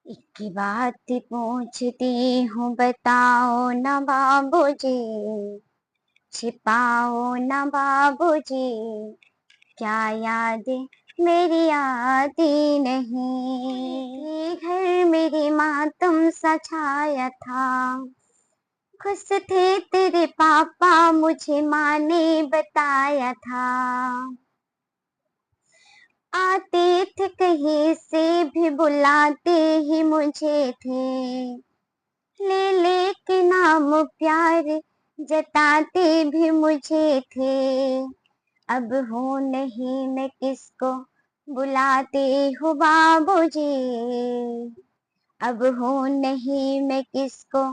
एक बात पूछती हूँ बताओ ना बाबूजी, छिपाओ ना बाबूजी, क्या याद मेरी आती नहीं। घर मेरी मातम सा छाया था, खुश थे तेरे पापा मुझे माँ ने बताया था। आते थे कहीं से भी बुलाते ही मुझे थे, ले ले के नाम प्यार जताते भी मुझे थे। अब हूँ नहीं मैं किसको बुलाते हो बाबूजी, अब हूँ नहीं मैं किसको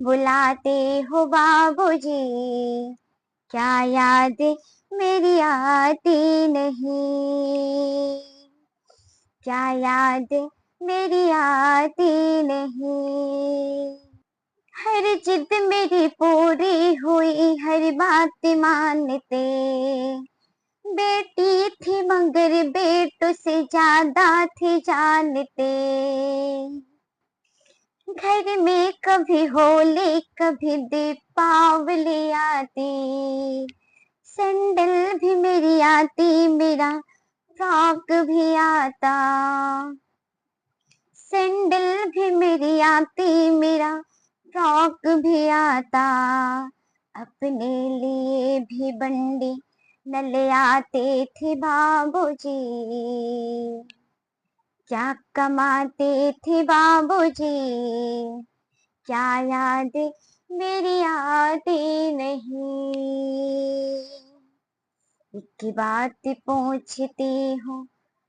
बुलाते हो बाबूजी, क्या याद मेरी आती नहीं, क्या याद मेरी आती नहीं। हर जिद मेरी पूरी हुई हर बात मानते, बेटी थी मगर बेटों से ज्यादा थे जानते। घर में कभी होली कभी दीपावली आती, सैंडल भी मेरी आती मेरा फ्रॉक भी आता, सैंडल भी मेरी आती मेरा फ्रॉक भी आता। अपने लिए भी बंडी न ले आते थे बाबूजी, क्या कमाते थे बाबूजी, क्या याद मेरी आती नहीं। एक बात पूछती हूँ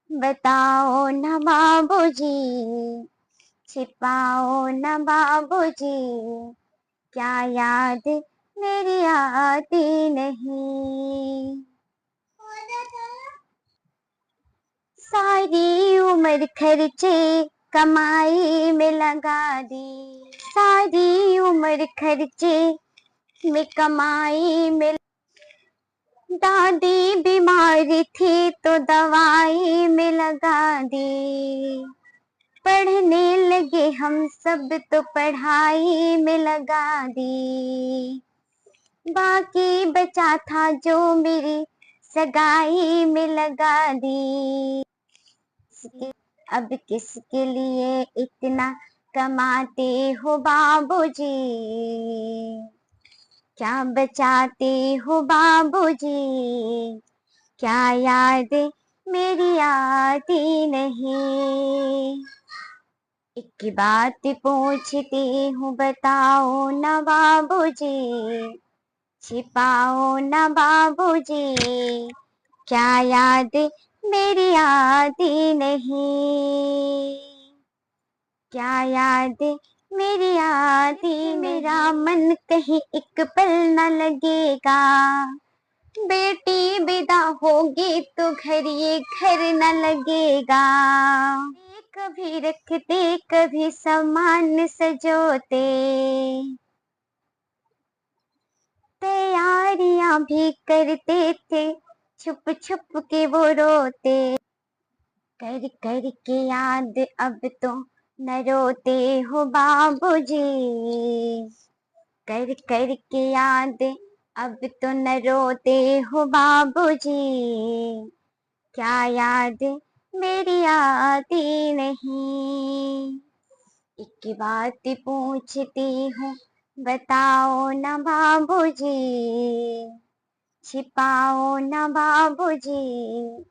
बताओ ना बाबूजी, छिपाओ ना बाबूजी, क्या याद मेरी आती नहीं। सारी उम्र खर्चे कमाई में लगा दी, सारी उम्र खर्चे में कमाई में। दादी बीमार थी तो दवाई में लगा दी, पढ़ने लगे हम सब तो पढ़ाई में लगा दी। बाकी बचा था जो मेरी सगाई में लगा दी। अब किसके लिए इतना कमाते हो बाबूजी, क्या बचाते हो बाबूजी, क्या याद मेरी आती नहीं। एक बात पूछती हूँ बताओ ना बाबूजी, छिपाओ ना बाबूजी, क्या याद मेरी आती नहीं, क्या याद मेरी आती। मेरा मन कहीं एक पल न लगेगा, बेटी विदा होगी तो घर ये घर न लगेगा। कभी रखते कभी सामान सजोते, तैयारियां भी करते थे छुप छुप के वो रोते। कर कर के याद अब तो न रोते हो बाबूजी, कर कर के याद अब तो न रोते हो बाबूजी, क्या याद मेरी आती नहीं। एक बात पूछती हूँ बताओ ना बाबूजी, छिपाओ ना बाबूजी,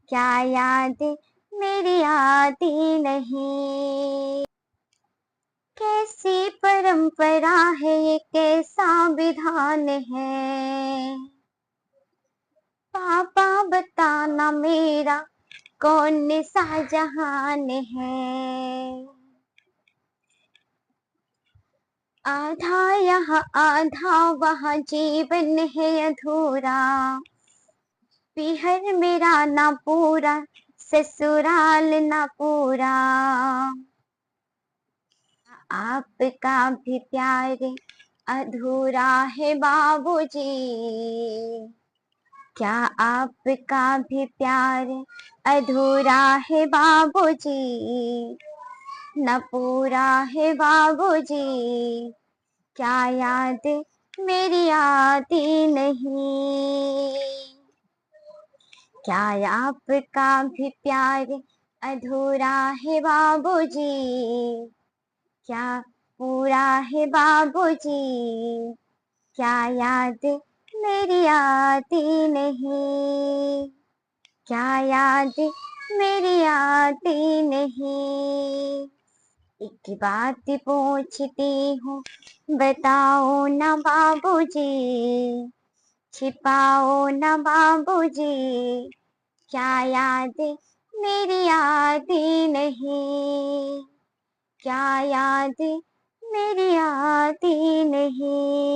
क्या याद मेरी आती नहीं। कैसी परंपरा है ये कैसा विधान है, पापा बताना मेरा कौन सा जहान है। आधा यहाँ आधा वहाँ जीवन है अधूरा, पीहर मेरा ना पूरा ससुराल ना पूरा। आपका भी प्यार अधूरा है बाबूजी, क्या आपका भी प्यार अधूरा है बाबूजी, न पूरा है बाबूजी, क्या याद मेरी आती नहीं। क्या आपका भी प्यार अधूरा है बाबूजी, क्या पूरा है बाबूजी, क्या याद मेरी आती नहीं। क्या याद मेरी आती नहीं। एक बात पूछती हूँ, बताओ ना बाबूजी, छिपाओ ना बाबूजी, क्या याद मेरी आती नहीं। क्या याद मेरी आती नहीं।